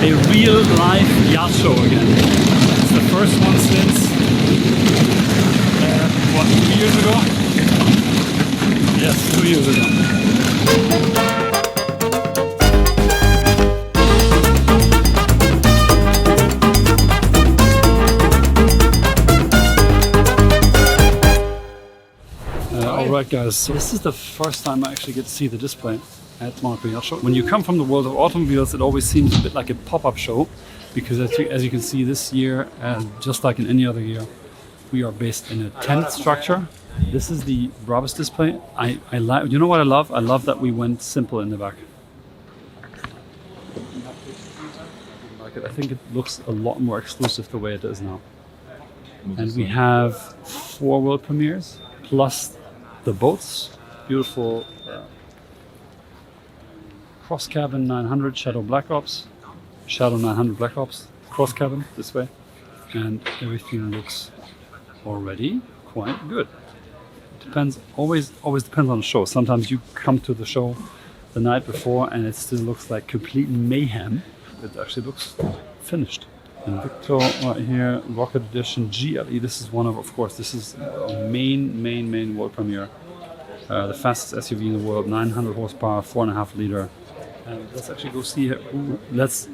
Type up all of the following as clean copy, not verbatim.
a real live yacht show again. It's the first one since, what, 2 years ago? Yes, 2 years ago. Alright guys, so this is the first time I actually get to see the display at Monaco Yacht Show. When you come from the world of automobiles, it always seems a bit like a pop-up show, because as you can see this year, just like in any other year, we are based in a tent structure. This is the BRABUS display. I like, you know what I love? I love that we went simple in the back. I think it looks a lot more exclusive the way it is now. And we have 4 world premieres, plus the boats, beautiful cross cabin 900 Shadow Black Ops, Shadow 900 Black Ops, cross cabin this way, and everything looks already quite good. Depends, always depends on the show. Sometimes you come to the show the night before and it still looks like complete mayhem. It actually looks finished. And Victor right here, Rocket Edition GLE. This is one of course, this is a main world premiere. The fastest SUV in the world, 900 horsepower, 4.5 liter. And let's actually go see who. Let's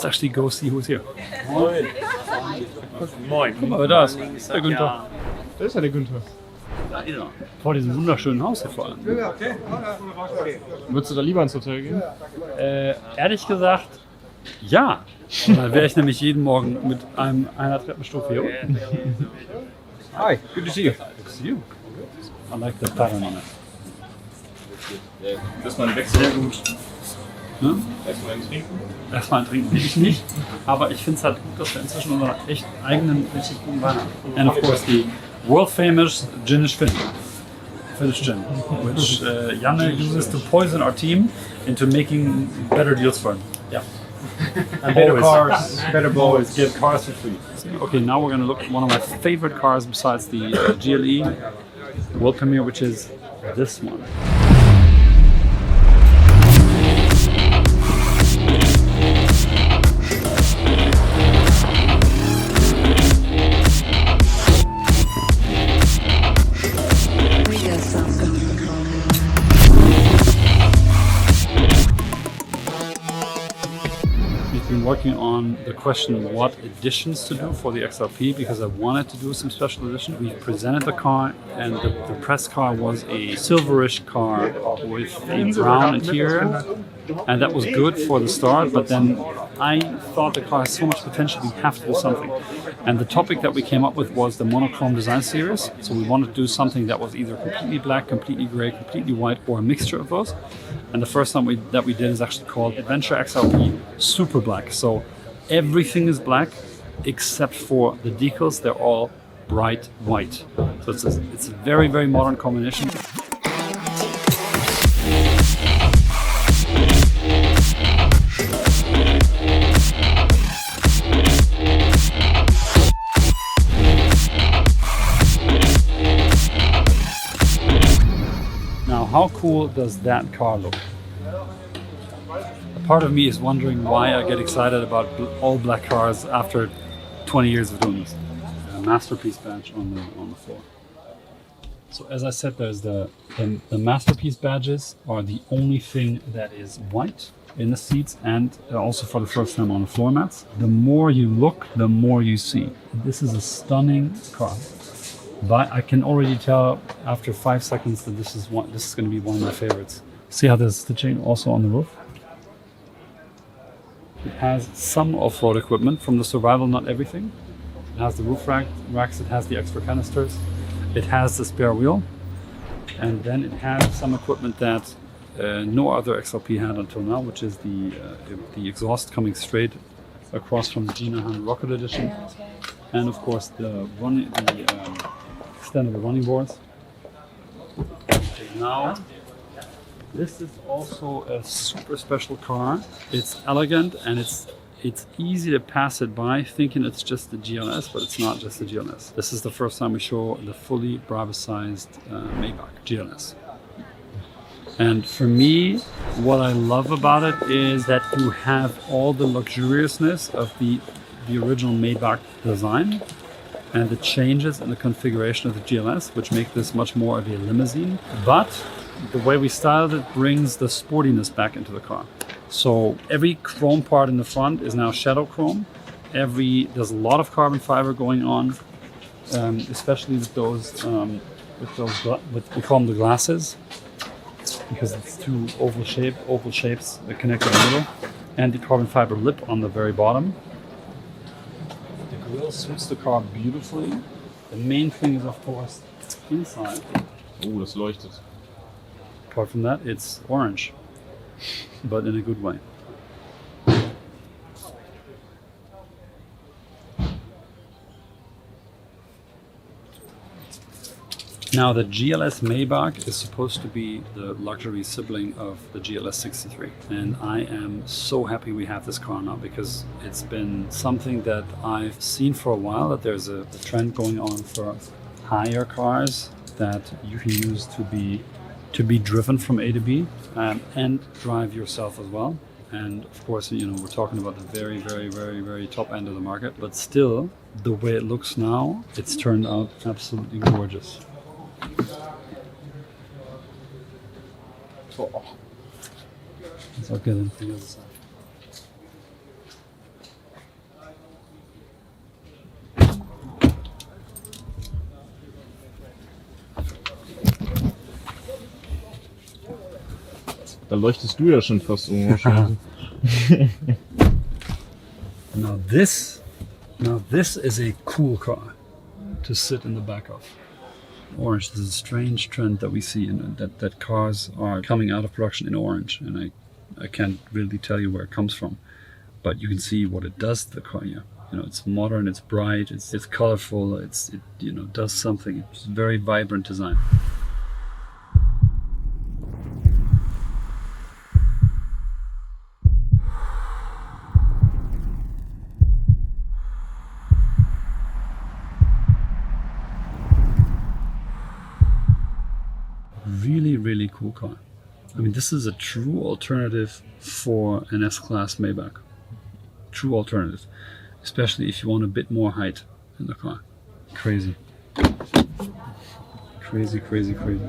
actually go see who's here. Moin. Moin. Guck mal, wer da ist. Der Günther. Da ist ja der Günther. Vor diesem wunderschönen Haus hier vor allem. Würdest du da lieber ins Hotel gehen? Ehrlich gesagt, ja. Dann wäre ich nämlich jeden Morgen mit einer Treppenstufe hier unten. Hi, good to see you. Good to see you. I like the pattern on it. Das ist mal ein Wechsel. Sehr gut. Ne? Erstmal ein Trinken. Erstmal ein Trinken will ich nicht, aber ich finde es halt gut, dass wir inzwischen unseren echt eigenen, richtig guten Wein haben. And of course the world famous Finnish gin, which Janne uses to poison our team into making better deals for him. Yeah. And better cars, better boys. Get cars for free. Okay, now we're going to look at one of my favorite cars besides the GLE world premiere, which is this one. Working on the question what additions to do for the XLP, because I wanted to do some special edition. We presented the car, and the press car was a silverish car with a brown interior, and that was good for the start, but then I thought the car has so much potential, we have to do something. And the topic that we came up with was the Monochrome design series. So we wanted to do something that was either completely black, completely gray, completely white, or a mixture of those. And the first time that we did is actually called Adventure XLP Super Black. So everything is black except for the decals. They're all bright white. So it's a very, very modern combination. How cool does that car look? A part of me is wondering why I get excited about all black cars after 20 years of doing this. A masterpiece badge on the floor. So as I said, there's the masterpiece badges are the only thing that is white in the seats, and also for the first time on the floor mats. The more you look, the more you see. This is a stunning car. But I can already tell after 5 seconds that this is going to be one of my favorites. See how there's stitching also on the roof? It has some off-road equipment from the Survival, not everything. It has the roof racks, it has the extra canisters, it has the spare wheel, and then it has some equipment that no other XLP had until now, which is the exhaust coming straight across from the G900 Rocket Edition, and of course the extendable running boards. Now, this is also a super special car. It's elegant and it's easy to pass it by thinking it's just the GLS, but it's not just the GLS. This is the first time we show the fully BRABUS sized Maybach GLS. And for me, what I love about it is that you have all the luxuriousness of the original Maybach design and the changes in the configuration of the GLS, which make this much more of a limousine. But the way we styled it brings the sportiness back into the car. So every chrome part in the front is now shadow chrome. There's a lot of carbon fiber going on, especially with those we call them the glasses, because it's two oval shapes that connect in the middle, and the carbon fiber lip on the very bottom. The grille suits the car beautifully. The main thing is, of course, inside. Oh, das leuchtet. Apart from that, it's orange, but in a good way. Now, the GLS Maybach is supposed to be the luxury sibling of the GLS 63. And I am so happy we have this car now, because it's been something that I've seen for a while, that there's a trend going on for higher cars that you can use to be driven from A to B and drive yourself as well. And of course, you know, we're talking about the very, very, very, very top end of the market. But still, the way it looks now, it's turned out absolutely gorgeous. Oh. Let's look at it from the other side. Da leuchtest du ja schon fast orange. Now this is a cool car to sit in the back of. Orange. This is a strange trend that we see in that cars are coming out of production in orange, and I can't really tell you where it comes from, but you can see what it does to the car here. You know, it's modern, it's bright, it's colorful, it you know, does something. It's very vibrant design. Really, really cool car. I mean, this is a true alternative for an S-Class Maybach. True alternative. Especially if you want a bit more height in the car. Crazy. Crazy, crazy, crazy.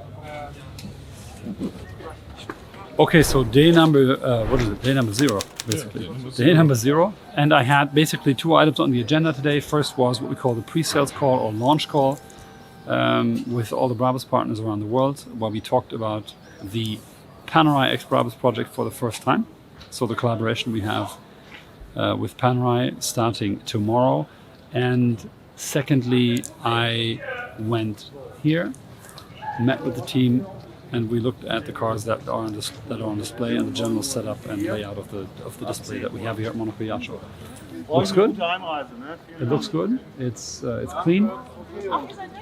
Okay, so day number, what is it? Day number 0, basically. Day number 0. And I had basically 2 items on the agenda today. First was what we call the pre-sales call or launch call. With all the BRABUS partners around the world, where we talked about the Panerai X BRABUS project for the first time. So the collaboration we have with Panerai starting tomorrow. And secondly, I went here, met with the team, and we looked at the cars that are on display and the general setup and layout of the display that we have here at Monaco Yacht Show. Looks good. It looks good. It's clean.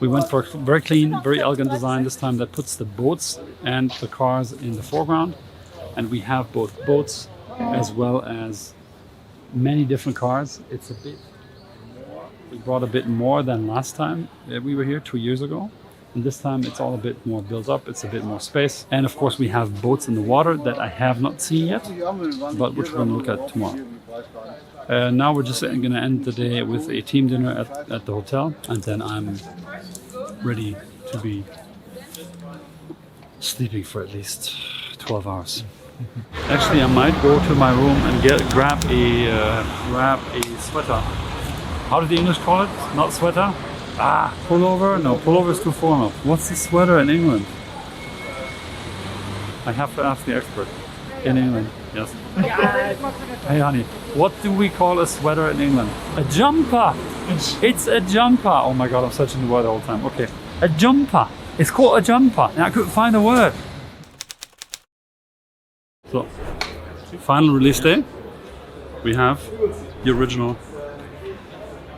We went for a very clean, very elegant design this time that puts the boats and the cars in the foreground. And we have both boats as well as many different cars. It's a bit, we brought a bit more than last time we were here 2 years ago. And this time it's all a bit more built up, it's a bit more space. And of course we have boats in the water that I have not seen yet, but which we're going to look at tomorrow. Now we're just going to end the day with a team dinner at the hotel, and then I'm ready to be sleeping for at least 12 hours. Actually, I might go to my room and grab a sweater. How do the English call it? Not sweater? Pullover? No, pullover is too formal. What's the sweater in England? I have to ask the expert. In England, yes. Hey honey, what do we call a sweater in England? A jumper! It's a jumper! Oh my god, I'm searching the word the whole time. Okay, a jumper. It's called a jumper, and I couldn't find the word. So, final release day. We have the original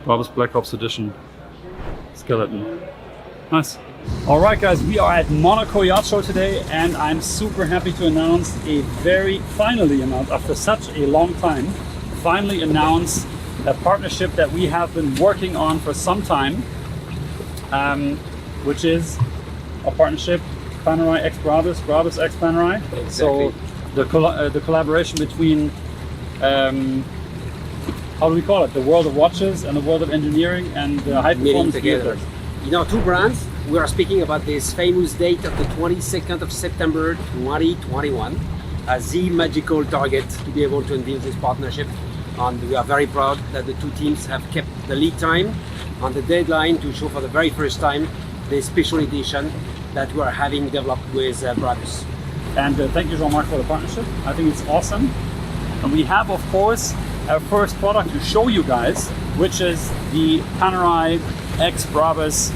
BRABUS Black Ops Edition skeleton. Nice. Alright guys, we are at Monaco Yacht Show today, and I'm super happy to announce finally announce after such a long time, finally announce a partnership that we have been working on for some time, which is a partnership Panerai X Brabus, Brabus X Panerai. Exactly. So the collaboration between how do we call it? The world of watches and the world of engineering and high Meeting performance together. vehicles. You know, two brands. We are speaking about this famous date of the 22nd of September 2021 as the magical target to be able to unveil this partnership. And we are very proud that the two teams have kept the lead time on the deadline to show for the very first time the special edition that we are having developed with BRABUS. And thank you, Jean-Marc, for the partnership. I think it's awesome. And we have, of course, our first product to show you guys, which is the Panerai X Brabus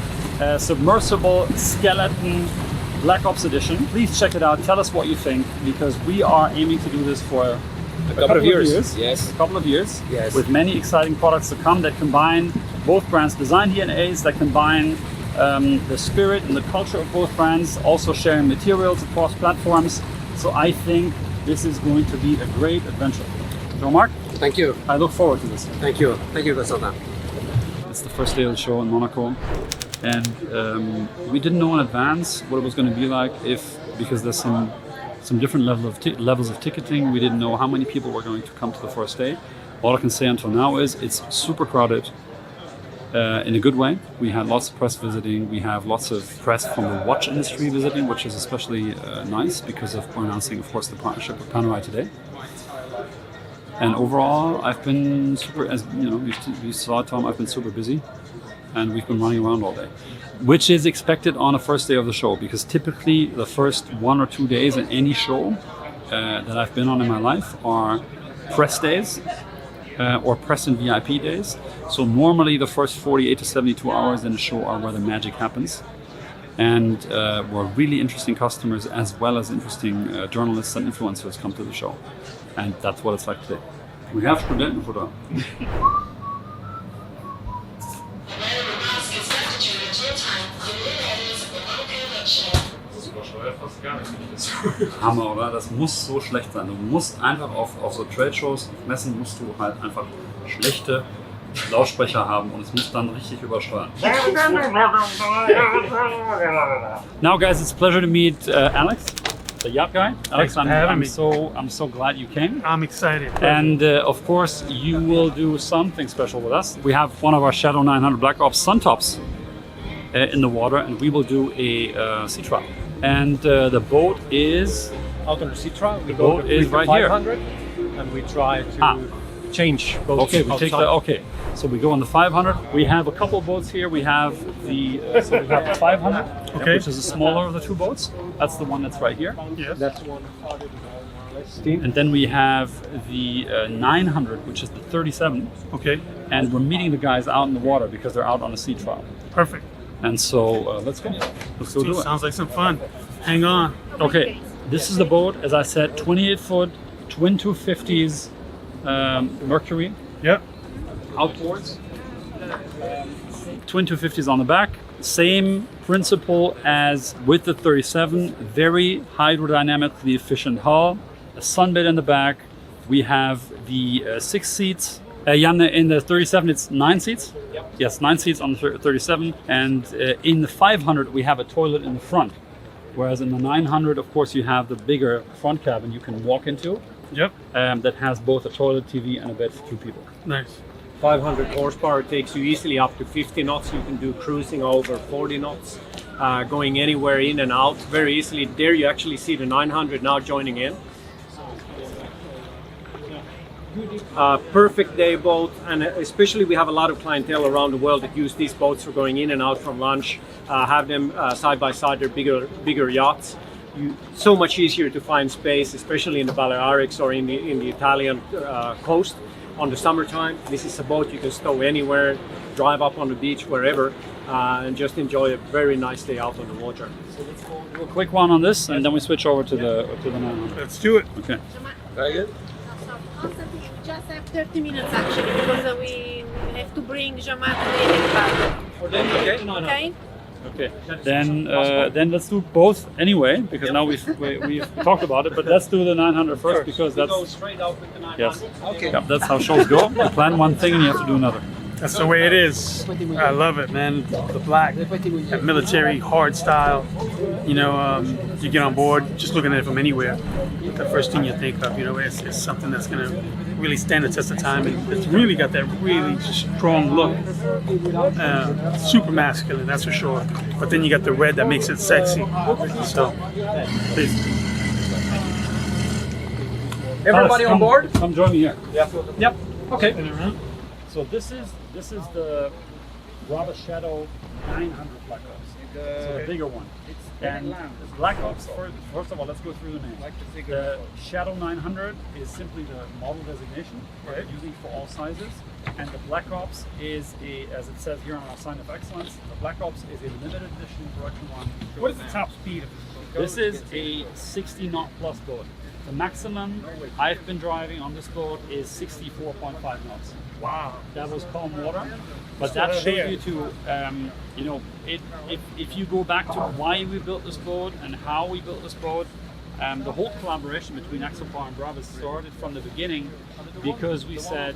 Submersible Skeleton Black Ops Edition. Please check it out. Tell us what you think, because we are aiming to do this for a couple of years. Yes. A couple of years. Yes. With many exciting products to come that combine both brands' design DNAs, that combine the spirit and the culture of both brands, also sharing materials across platforms. So I think this is going to be a great adventure. Jean-Marc, Thank you. I look forward to this. Thank you. Thank you, Constantin. It's the first day of the show in Monaco, and we didn't know in advance what it was going to be like, because there's some different levels of ticketing. We didn't know how many people were going to come to the first day. All I can say until now is it's super crowded in a good way. We had lots of press visiting. We have lots of press from the watch industry visiting, which is especially nice because of announcing, of course, the partnership with Panerai today. And overall, I've been super, as you know, you saw, Tom, I've been super busy, and we've been running around all day, which is expected on a first day of the show, because typically the first 1 or 2 days in any show that I've been on in my life are press days or press and VIP days. So normally the first 48 to 72 hours in a show are where the magic happens. And where really interesting customers as well as interesting journalists and influencers come to the show. And that's what it's like today. We have Studentenfutter. Hammer, oder? Das muss so schlecht sein. Du musst einfach auf so Trade-Shows, Messen musst du halt einfach schlechte Lautsprecher haben und es muss dann richtig übersteuern. Now guys, it's a pleasure to meet Alex, the yacht guy. Alex, I'm so glad you came. I'm excited. And of course, you will do something special with us. We have one of our Shadow 900 Black Ops sun tops in the water, and we will do a sea trial. And the boat is out on the sea trial. The boat is right here. 500, and we try to change boats. Okay, we take outside. the So we go on the 500. We have a couple of boats here. We have the 500, Okay. which is the smaller of the two boats. That's the one that's right here. Yes. That's one. And then we have the 900, which is the 37. Okay. And we're meeting the guys out in the water because they're out on a sea trial. Perfect. And so let's go. Let's go do it. Sounds like some fun. Hang on. Okay, this is the boat, as I said, 28-foot, twin 250s Mercury. Yep. Outboards. Twin 250s on the back. Same principle as with the 37. Very hydrodynamically efficient hull. A sunbed in the back. We have the 6 seats. Jan, in the 37 it's 9 seats. Yep. Yes, 9 seats on the 37. And in the 500 we have a toilet in the front. Whereas in the 900, of course, you have the bigger front cabin you can walk into. Yep. That has both a toilet, TV, and a bed for 2 people. Nice. 500 horsepower takes you easily up to 50 knots. You can do cruising over 40 knots, going anywhere in and out very easily. There you actually see the 900 now joining in. Perfect day boat, and especially we have a lot of clientele around the world that use these boats for going in and out from lunch, have them side by side, they're bigger yachts. So much easier to find space, especially in the Balearics or in the Italian coast. On the summertime, this is a boat you can stow anywhere, drive up on the beach, wherever, and just enjoy a very nice day out on the water. So let's go do a quick one on this, and then we switch over to the 900. Let's do it. Okay. Very good. Just have 30 minutes actually, because we have to bring Jean-Marc to the next part. Okay? Okay. Then let's do both anyway, because now we've talked about it. But let's do the 900 first, because We that's go straight out with the 900. yes. Okay. Yeah, that's how shows go. You plan one thing and you have to do another. That's the way it is. I love it, man. The black, that military hard style. You know, you get on board, just looking at it from anywhere. The first thing you think of, you know, is something that's gonna really stand the test of time. And it's really got that really strong look. Super masculine, that's for sure. But then you got the red that makes it sexy. So, please. Everybody on board? Come join me here. Yep. Okay. So this is the BRABUS Shadow 900 Black Ops. So the bigger one. And Black Ops, first of all, let's go through the names. The Shadow 900 is simply the model designation we're using for all sizes. And the Black Ops is as it says here on our sign of excellence, the Black Ops is a limited edition production one. What is the top speed of this boat? This is a 60 knot plus boat. The maximum I've been driving on this boat is 64.5 knots. Wow. That was calm water, but that shows you to, you know, if you go back to why we built this boat and how we built this boat, the whole collaboration between Axopar and BRABUS started from the beginning because we said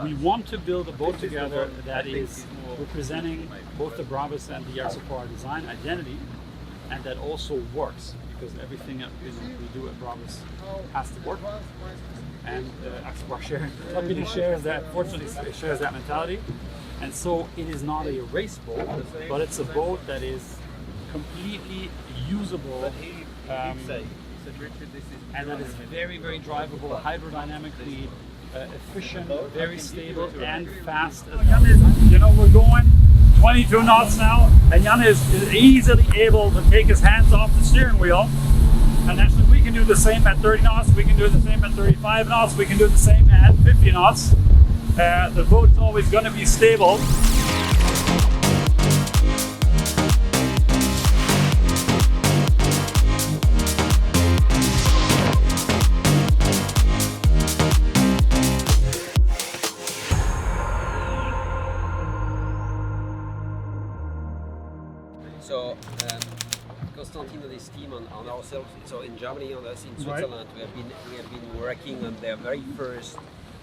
we want to build a boat together that is representing both the BRABUS and the Axopar design identity, and that also works because everything that we do at BRABUS has to work. And Axopar shares that, fortunately shares that mentality. And so it is not a race boat, but it's a boat that is completely usable and that is very, very drivable, hydrodynamically efficient, very stable and fast. Jan is, you know, we're going 22 knots now, and Jan is easily able to take his hands off the steering wheel. And actually we can do the same at 30 knots, we can do the same at 35 knots, we can do the same at 50 knots. The boat is always going to be stable. So, Constantin and his team on ourselves. So in Germany, on us in Switzerland, we have been working on their very first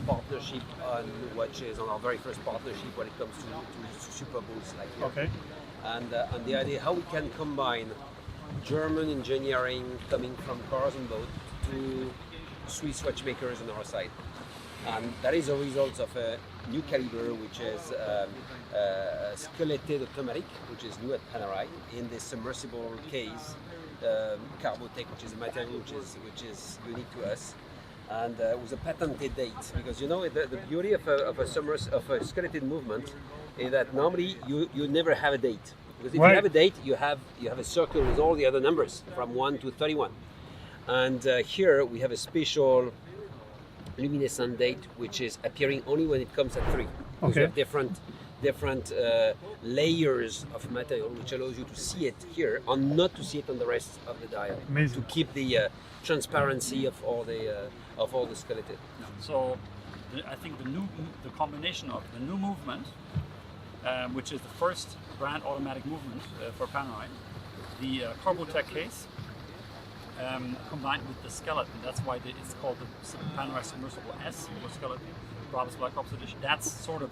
partnership on watches, on our very first partnership when it comes to super boats like here. Okay. And the idea how we can combine German engineering coming from cars and boats to Swiss watchmakers on our side. And that is a result of a new caliber, which is a skeleted automatic, which is new at Panerai, in this submersible case, Carbotech, which is a material which is unique to us, and with a patented date. Because you know the beauty of a skeleted movement is that normally you never have a date. Because if you have a date, you have a circle with all the other numbers from 1 to 31, and here we have a special luminescent date which is appearing only when it comes at 3. Because we have different layers of material which allows you to see it here and not to see it on the rest of the dial. Amazing. To keep the transparency of all the skeleton. So I think the combination of the new movement, which is the first brand automatic movement for Panerai, the Carbotech case, combined with the skeleton. That's why it's called the Panerai Submersible S or skeleton, BRABUS Black Ops edition. That's the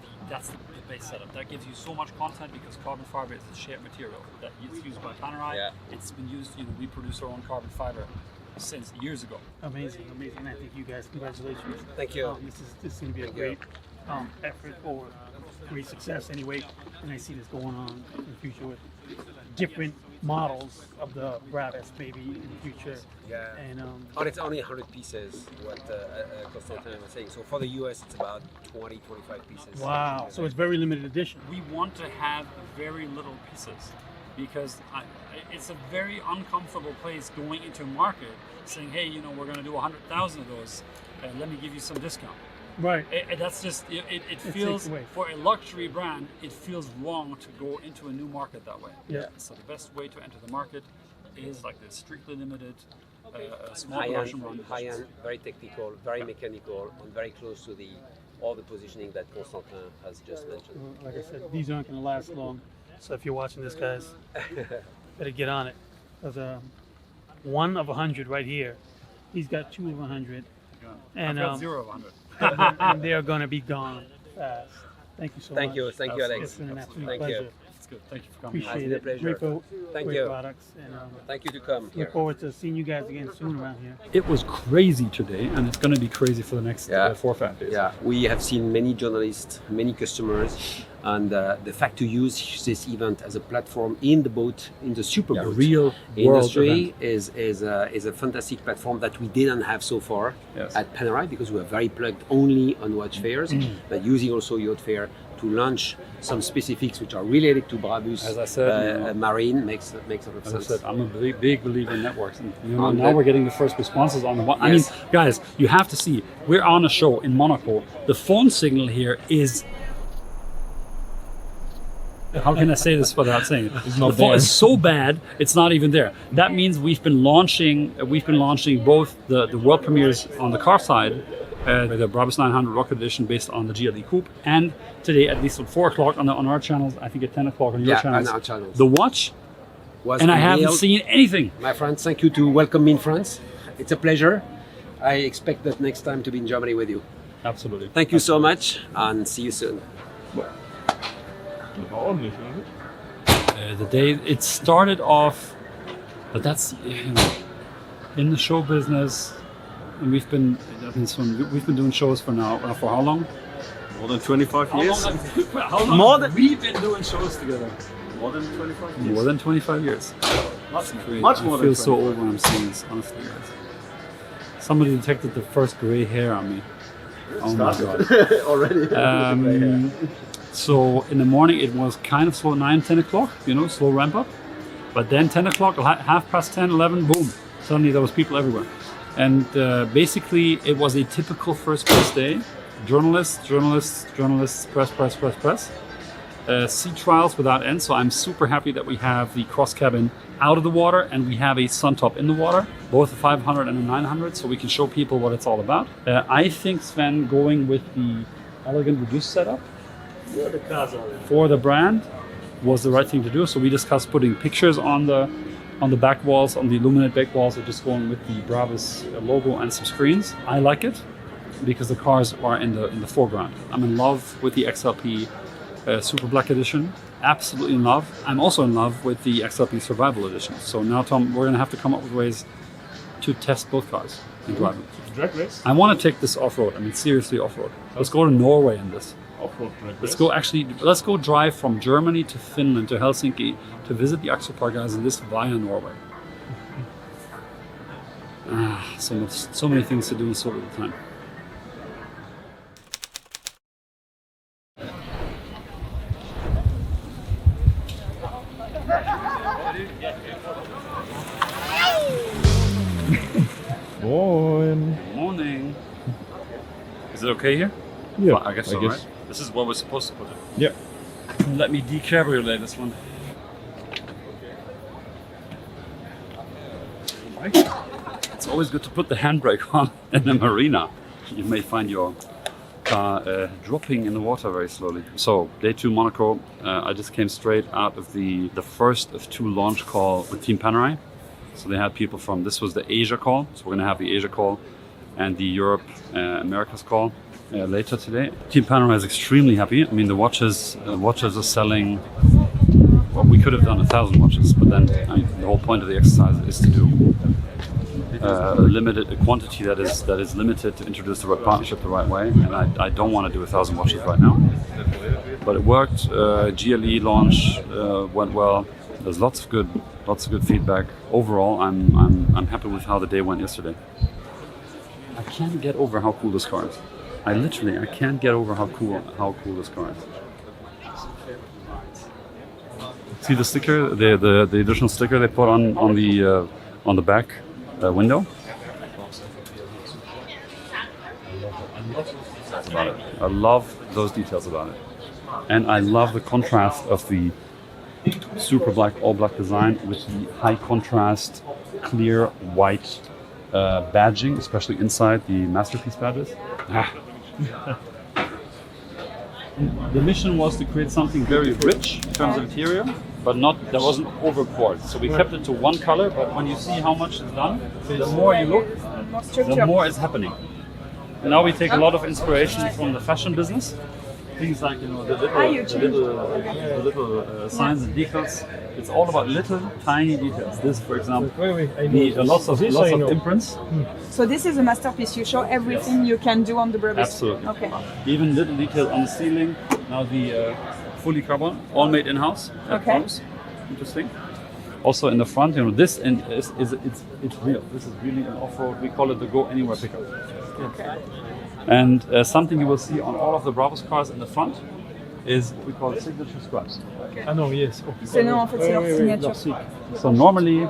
base setup. That gives you so much content because carbon fiber is a shared material that is used by Panerai. Yeah. It's been used. You know, we produce our own carbon fiber since years ago. Amazing. I think you guys, congratulations. Thank you. This is going to be a great effort for great success anyway. And I see this going on in the future with different models of the BRABUS maybe in the future. Yeah. And it's only 100 pieces, what Constantin was saying. So for the US, it's about 20, 25 pieces. Wow. So it's very limited edition. We want to have very little pieces because it's a very uncomfortable place going into a market saying, hey, you know, we're going to do 100,000 of those, and let me give you some discount. Right. That's just, it feels, for a luxury brand, it feels wrong to go into a new market that way. Yeah. So the best way to enter the market is like this strictly limited, small production run. High-end, very technical, very mechanical, and very close to all the positioning that Constantin has just mentioned. Well, like I said, these aren't going to last long. So if you're watching this, guys, better get on it. There's one of 100 right here. He's got 2 of 100. Yeah. And I've got 0 of 100. and they're going to be gone fast. Thank you so Thank much. you. Thank you, Alex. It's been an absolute Thank you. pleasure. It's good. Thank you for coming. Appreciate been a it. pleasure. Thank Great you. products. And Thank you to come here. look forward to seeing you guys again soon around here. It was crazy today, and it's going to be crazy for the next 4 or 5 days. Yeah, we have seen many journalists, many customers, and the fact to use this event as a platform in the boat, in the super Yeah, boat real industry world is a fantastic platform that we didn't have so far Yes. at Panerai, because we are very plugged only on watch fairs, but using also yacht fair to launch some specifics which are related to Brabus, As I said, marine makes a lot of As I sense. said, I'm a big believer in networks, and On now the- we're getting the first responses on the one. Yes. I mean, guys, you have to see. We're on a show in Monaco. The phone signal here is. How can I say this without saying it? not The phone there. is so bad, it's not even there. That means we've been launching both the world premieres on the car side, the Brabus 900 Rocket Edition based on the GLE Coupe, and today at least at 4 o'clock on our channels. I think at 10 o'clock on your Yeah, channels. on our channels. The watch, Was and I haven't unveiled. seen anything. My friends, thank you to welcome me in France. It's a pleasure. I expect that next time to be in Germany with you. Absolutely. Thank you so much, and see you soon. Das war ordentlich, oder? The day it started off, but that's in the show business, and we've been doing shows for how long? More than 25 years. How long More have we been doing shows together? More than 25 years. More than 25 years. Much I more feel than so old when I'm saying this, honestly, guys. Somebody detected the first gray hair on me. Oh my god. already. So in the morning it was kind of slow, 9, 10 o'clock, slow ramp up. But then 10 o'clock, half past 10, 11, boom. Suddenly there was people everywhere. And basically it was a typical first press day. Journalists, press. Sea trials without end. So I'm super happy that we have the cross cabin out of the water and we have a sun top in the water, both a 500 and a 900, so we can show people what it's all about. I think Sven going with the elegant reduced setup for the brand was the right thing to do. So we discussed putting pictures on the back walls, on the illuminated back walls, or just going with the BRABUS logo and some screens. I like it because the cars are in the foreground. I'm in love with the XLP Super Black Edition. Absolutely in love. I'm also in love with the XLP Survival Edition. So now, Tom, we're going to have to come up with ways to test both cars and drive them. Drag race? I want to take this off-road. I mean, seriously off-road. Let's go to Norway in this. Off-road drag race. Let's go drive from Germany to Finland to Helsinki to visit the Axopar guys in this via Norway. So many things to do in so little time. Moin. Morning. Is it okay here? Yeah, Well, I guess so, right? This is where we're supposed to put it. Yeah. Let me decabriolate this one. It's always good to put the handbrake on in the marina. You may find your car dropping in the water very slowly. So, day 2 Monaco. I just came straight out of the first of 2 launch call with Team Panerai. So they had people from, this was the Asia call. So we're going to have the Asia call and the Europe, Americas call later today. Team Panerai is extremely happy. I mean, the watches are selling. Well, we could have done 1,000 watches, but then the whole point of the exercise is to do a quantity that is limited to introduce the right partnership the right way. And I don't want to do 1,000 watches right now, but it worked. GLE launch went well. There's lots of good feedback. Overall, I'm happy with how the day went yesterday. I can't get over how cool this car is. I can't get over how cool this car is. See the sticker, the additional sticker they put on the back window. About it. I love those details about it, and I love the contrast of the super black, all black design with the high contrast, clear white badging, especially inside the masterpiece badges. The mission was to create something very rich in terms of interior, but that wasn't overpoured. So we kept it to one color, but when you see how much is done, the more you look, the more is happening. And now we take a lot of inspiration from the fashion business. things like the little signs and decals. It's all about little tiny details. This, for example, lots of imprints. So this is a masterpiece. You show everything you can do on the BRABUS. Absolutely. Okay. Even little details on the ceiling. Now the fully carbon, all made in house. Okay. Interesting. Also in the front, this and it's real. This is really an off-road. We call it the Go Anywhere pickup. Okay. And something you will see on all of the BRABUS cars in the front is what we call signature stripes. Ah non, yes. C'est non, en fait, c'est leur signature. So normally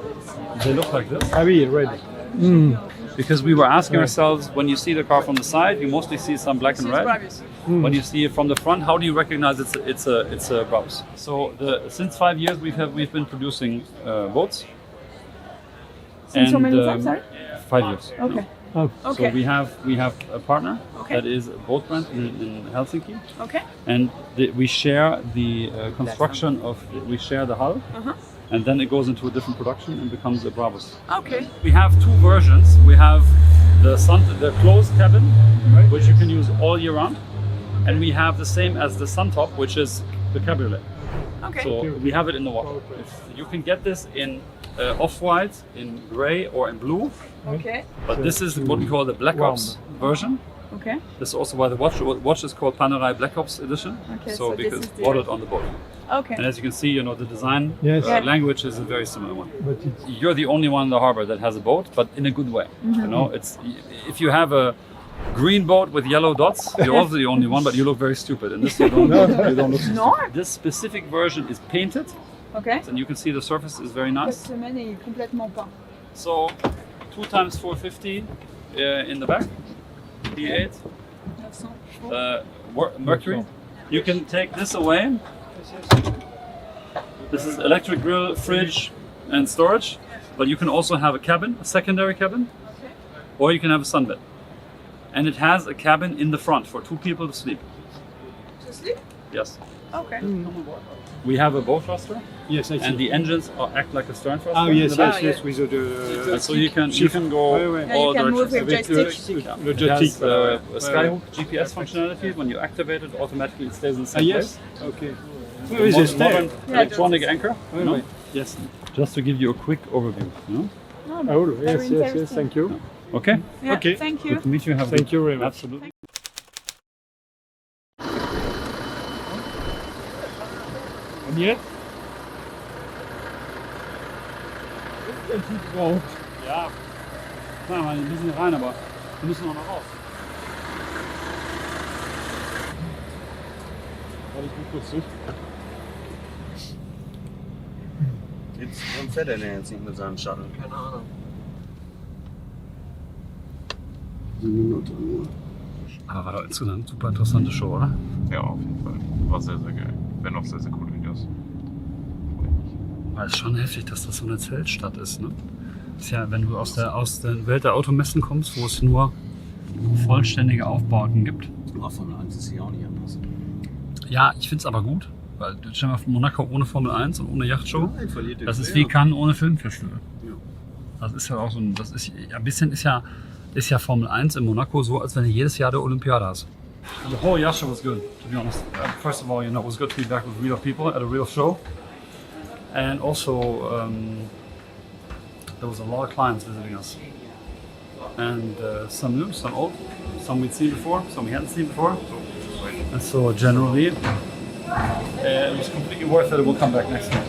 they look like this. Ah oui, red. Because we were asking ourselves, when you see the car from the side, you mostly see some black and red. BRABUS. When you see it from the front, how do you recognize it's a BRABUS? So since 5 years we've been producing boats. Since how many times, sorry? 5 years. Okay. Oh. Okay. So we have a partner Okay. that is a boat brand in Helsinki, Okay. and we share the construction we share the hull, and then it goes into a different production and becomes a BRABUS. Okay. We have two versions. We have the closed cabin, which you can use all year round, and we have the same as the Suntop, which is the cabriolet. Okay. So we have it in the water. You can get this in off-white, in grey, or in blue. Okay. But this is what we call the Black Ops version. Okay. This is also why the watch is called Panerai Black Ops Edition. Okay, So so because this is it's the- modeled on the boat. Okay. And as you can see, the design Yes. language is a very similar one. But it's You're the only one in the harbor that has a boat, but in a good way. It's if you have a green boat with yellow dots, you're also the only one, but you look very stupid. And this you don't look so No. stupid. This specific version is painted, Okay. and you can see the surface is very nice. Cette semaine est complètement peint. So 2 times 450 in the back, D8. 900. Mercury. You can take this away. This is electric grill, fridge, and storage. But you can also have a cabin, a secondary cabin, or you can have a sunbed. And it has a cabin in the front for 2 people to sleep. To sleep? Yes. Okay. We have a bow thruster, yes, I see. and the engines act like a stern thruster. Ah yes, in the back. yes, with the And so you can go Yeah, all you can move directions. with joystick. Yeah. le It joystick. has a Skyhook GPS functionality. When you activate it, automatically it stays in the Ah same yes, place. okay. The Oui, c'est modern stable. electronic anchor. Oui, no? oui. Yes. Just to give you a quick overview. No? Oh, Ah, oh, very yes, yes, interesting. yes, thank you. Okay. Yeah, Okay. Thank you. Good to meet you. Have a Thank good- you very much. Absolutely. Und jetzt? Ja. Klar, mal ein bisschen rein, aber wir müssen noch mal raus. Warte, ich guck kurz durch. Warum fährt er denn jetzt nicht mit seinem Shuttle? Keine Ahnung. Aber war doch insgesamt eine super interessante Show, oder? Ja, auf jeden Fall. War sehr, sehr geil. Werden auch sehr, sehr coole Videos. Weil es ist schon heftig, dass das so eine Zeltstadt ist, ne? Ist ja, wenn du aus der Welt der Automessen kommst, wo es nur vollständige Aufbauten gibt. Aber Formel 1 ist hier auch nicht anders. Ja, ich finde es aber gut, weil stell dir mal vor, Monaco ohne Formel 1 und ohne Yacht Show, Nein, verliert den das ist Flair. wie Cannes ohne Filmfestival. Ja. Das ist ja auch so ein, das ist ja ein bisschen ist ja Formel 1 in Monaco so, als wenn du jedes Jahr der Olympiade hast. The whole Yacht Show was good, to be honest. First of all, it was good to be back with real people at a real show, and also there was a lot of clients visiting us, and some new, some old, some we'd seen before, some we hadn't seen before, and so generally it was completely worth it. We'll come back next time.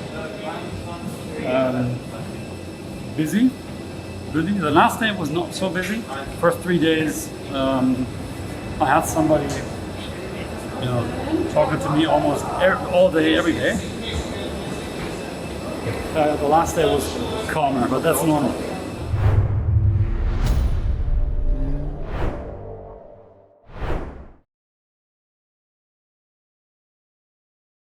Busy. The last day was not so busy. First 3 days, I had somebody, talking to me almost all day, every day. The last day was calmer, but that's normal.